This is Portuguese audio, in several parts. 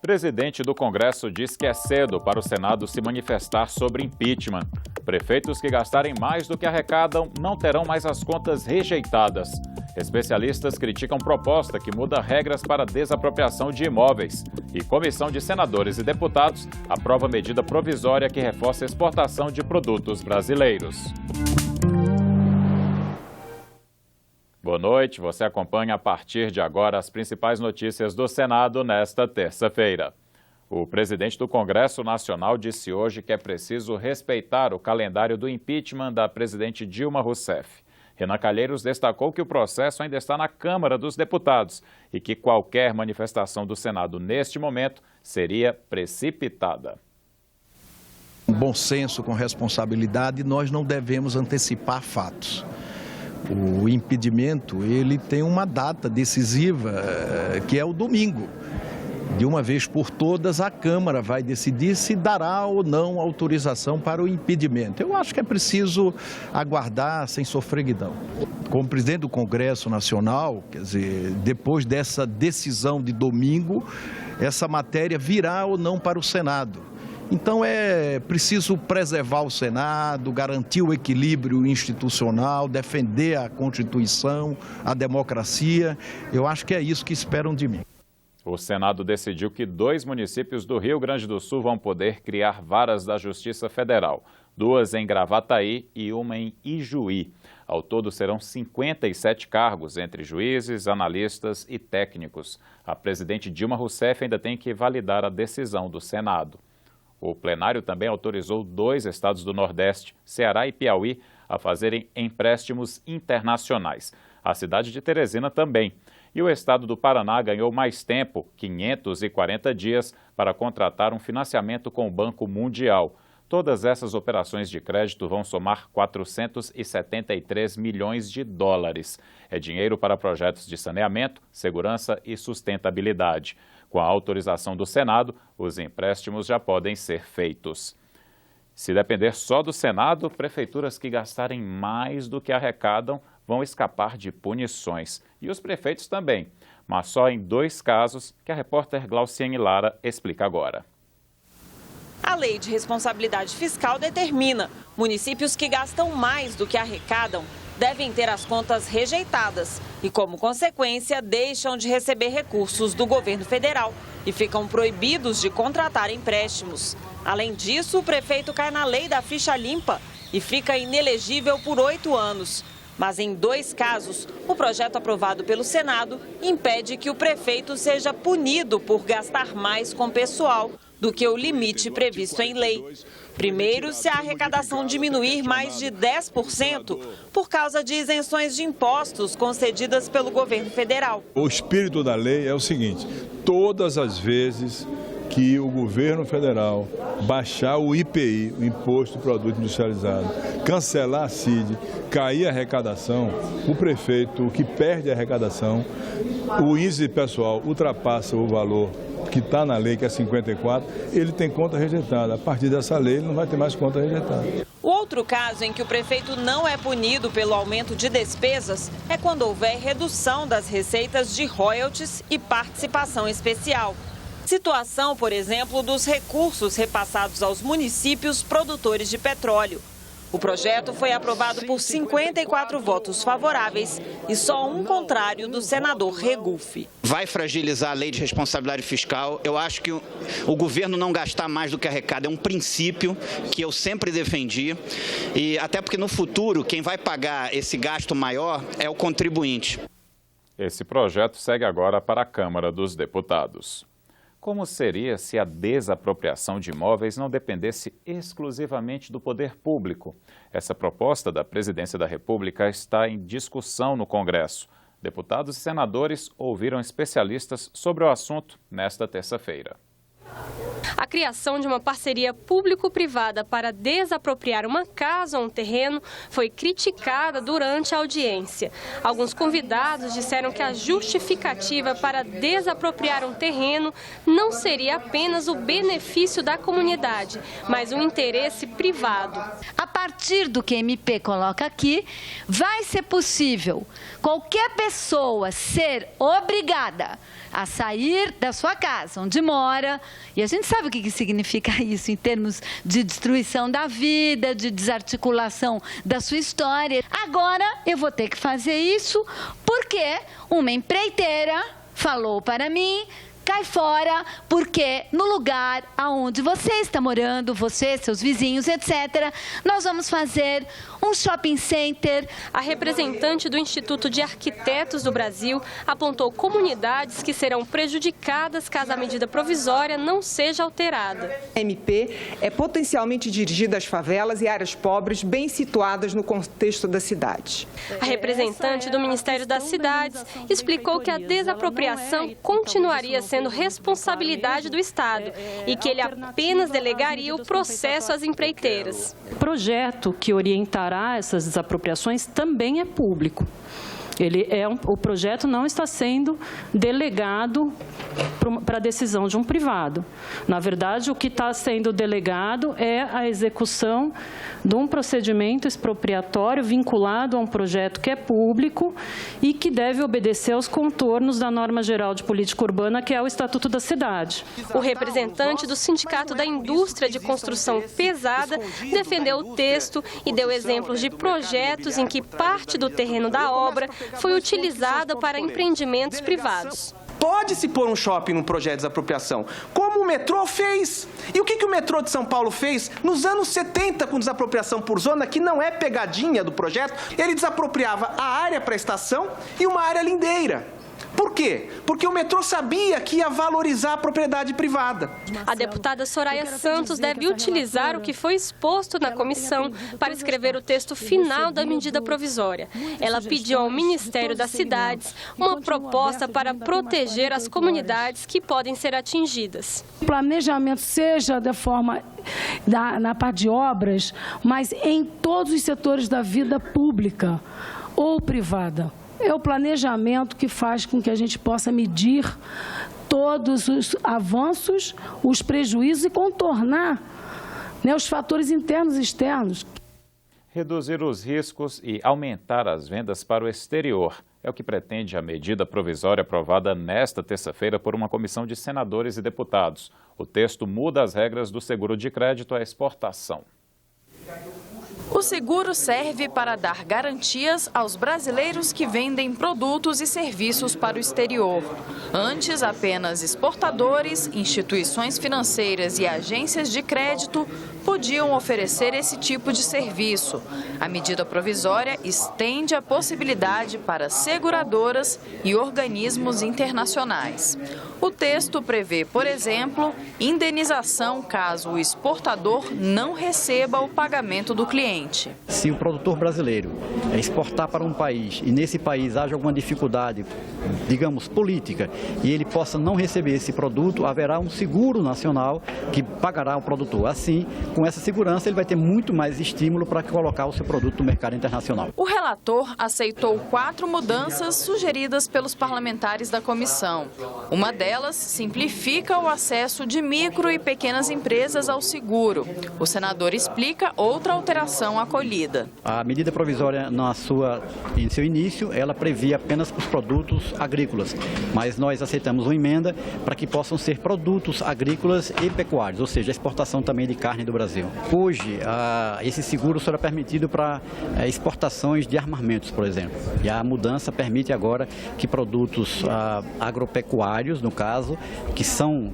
Presidente do Congresso diz que é cedo para o Senado se manifestar sobre impeachment. Prefeitos que gastarem mais do que arrecadam não terão mais as contas rejeitadas. Especialistas criticam proposta que muda regras para desapropriação de imóveis. E comissão de senadores e deputados aprova medida provisória que reforça a exportação de produtos brasileiros. Boa noite, você acompanha a partir de agora as principais notícias do Senado nesta terça-feira. O presidente do Congresso Nacional disse hoje que é preciso respeitar o calendário do impeachment da presidente Dilma Rousseff. Renan Calheiros destacou que o processo ainda está na Câmara dos Deputados e que qualquer manifestação do Senado neste momento seria precipitada. Com bom senso, com responsabilidade, nós não devemos antecipar fatos. O impedimento, ele tem uma data decisiva, que é o domingo. De uma vez por todas, a Câmara vai decidir se dará ou não autorização para o impedimento. Eu acho que é preciso aguardar sem sofreguidão. Como presidente do Congresso Nacional, quer dizer, depois dessa decisão de domingo, essa matéria virá ou não para o Senado. Então é preciso preservar o Senado, garantir o equilíbrio institucional, defender a Constituição, a democracia. Eu acho que é isso que esperam de mim. O Senado decidiu que 2 municípios do Rio Grande do Sul vão poder criar varas da Justiça Federal, 2 em Gravataí e uma em Ijuí. Ao todo serão 57 cargos entre juízes, analistas e técnicos. A presidente Dilma Rousseff ainda tem que validar a decisão do Senado. O plenário também autorizou 2 estados do Nordeste, Ceará e Piauí, a fazerem empréstimos internacionais. A cidade de Teresina também. E o estado do Paraná ganhou mais tempo, 540 dias, para contratar um financiamento com o Banco Mundial. Todas essas operações de crédito vão somar 473 milhões de dólares. É dinheiro para projetos de saneamento, segurança e sustentabilidade. Com a autorização do Senado, os empréstimos já podem ser feitos. Se depender só do Senado, prefeituras que gastarem mais do que arrecadam vão escapar de punições. E os prefeitos também, mas só em 2 casos que a repórter Glauciane Lara explica agora. A Lei de Responsabilidade Fiscal determina: municípios que gastam mais do que arrecadam devem ter as contas rejeitadas e, como consequência, deixam de receber recursos do governo federal e ficam proibidos de contratar empréstimos. Além disso, o prefeito cai na lei da ficha limpa e fica inelegível por 8 anos. Mas em 2 casos, o projeto aprovado pelo Senado impede que o prefeito seja punido por gastar mais com pessoal do que o limite previsto em lei. Primeiro, se a arrecadação diminuir mais de 10% por causa de isenções de impostos concedidas pelo governo federal. O espírito da lei é o seguinte: todas as vezes que o governo federal baixar o IPI, o Imposto de Produto Industrializado, cancelar a CID, cair a arrecadação, o prefeito que perde a arrecadação, o índice pessoal ultrapassa o valor que está na lei, que é 54, ele tem conta rejeitada. A partir dessa lei, ele não vai ter mais conta rejeitada. O outro caso em que o prefeito não é punido pelo aumento de despesas é quando houver redução das receitas de royalties e participação especial. Situação, por exemplo, dos recursos repassados aos municípios produtores de petróleo. O projeto foi aprovado por 54 votos favoráveis e só um contrário do senador Regufe. Vai fragilizar a lei de responsabilidade fiscal. Eu acho que o governo não gastar mais do que arrecada é um princípio que eu sempre defendi. E até porque no futuro quem vai pagar esse gasto maior é o contribuinte. Esse projeto segue agora para a Câmara dos Deputados. Como seria se a desapropriação de imóveis não dependesse exclusivamente do poder público? Essa proposta da Presidência da República está em discussão no Congresso. Deputados e senadores ouviram especialistas sobre o assunto nesta terça-feira. A criação de uma parceria público-privada para desapropriar uma casa ou um terreno foi criticada durante a audiência. Alguns convidados disseram que a justificativa para desapropriar um terreno não seria apenas o benefício da comunidade, mas um interesse privado. A partir do que a MP coloca aqui, vai ser possível qualquer pessoa ser obrigada a sair da sua casa, onde mora, e a gente sabe o que significa isso em termos de destruição da vida, de desarticulação da sua história. Agora eu vou ter que fazer isso porque uma empreiteira falou para mim: cai fora, porque no lugar aonde você está morando, você, seus vizinhos, etc., nós vamos fazer um shopping center. A representante do Instituto de Arquitetos do Brasil apontou comunidades que serão prejudicadas caso a medida provisória não seja alterada. A MP é potencialmente dirigida às favelas e áreas pobres bem situadas no contexto da cidade. A representante do Ministério das Cidades explicou que a desapropriação continuaria sendo responsabilidade do Estado e que ele apenas delegaria o processo às empreiteiras. O projeto que orientará essas desapropriações também é público. O projeto não está sendo delegado para a decisão de um privado. Na verdade, o que está sendo delegado é a execução de um procedimento expropriatório vinculado a um projeto que é público e que deve obedecer aos contornos da norma geral de política urbana, que é o Estatuto da Cidade. O representante do Sindicato da Indústria de Construção Pesada defendeu o texto e deu exemplos de projetos em que parte do terreno da obra foi utilizada para empreendimentos privados. Pode-se pôr um shopping num projeto de desapropriação, como o metrô fez. E o que o metrô de São Paulo fez? Nos anos 70, com desapropriação por zona, que não é pegadinha do projeto, ele desapropriava a área para a estação e uma área lindeira. Por quê? Porque o metrô sabia que ia valorizar a propriedade privada. A deputada Soraya Santos deve utilizar o que foi exposto na comissão para escrever o texto final da medida provisória. Ela pediu ao Ministério das Cidades uma proposta para proteger as comunidades que podem ser atingidas. O planejamento seja da forma na parte de obras, mas em todos os setores da vida pública ou privada. É o planejamento que faz com que a gente possa medir todos os avanços, os prejuízos e contornar, os fatores internos e externos. Reduzir os riscos e aumentar as vendas para o exterior é o que pretende a medida provisória aprovada nesta terça-feira por uma comissão de senadores e deputados. O texto muda as regras do seguro de crédito à exportação. O seguro serve para dar garantias aos brasileiros que vendem produtos e serviços para o exterior. Antes, apenas exportadores, instituições financeiras e agências de crédito podiam oferecer esse tipo de serviço. A medida provisória estende a possibilidade para seguradoras e organismos internacionais. O texto prevê, por exemplo, indenização caso o exportador não receba o pagamento do cliente. Se o produtor brasileiro exportar para um país e nesse país haja alguma dificuldade, digamos, política, e ele possa não receber esse produto, haverá um seguro nacional que pagará o produtor. Assim, com essa segurança, ele vai ter muito mais estímulo para colocar o seu produto no mercado internacional. O relator aceitou 4 mudanças sugeridas pelos parlamentares da comissão. Uma delas simplifica o acesso de micro e pequenas empresas ao seguro. O senador explica outra alteração acolhida. A medida provisória, em seu início, ela previa apenas os produtos agrícolas, mas nós aceitamos uma emenda para que possam ser produtos agrícolas e pecuários, ou seja, a exportação também de carne do Brasil. Hoje, esse seguro será permitido para exportações de armamentos, por exemplo. E a mudança permite agora que produtos agropecuários, no caso, que são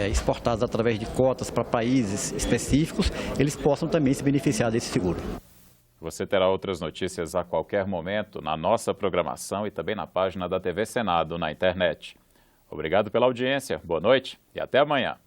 exportados através de cotas para países específicos, eles possam também se beneficiar desse seguro. Você terá outras notícias a qualquer momento na nossa programação e também na página da TV Senado na internet. Obrigado pela audiência, boa noite e até amanhã.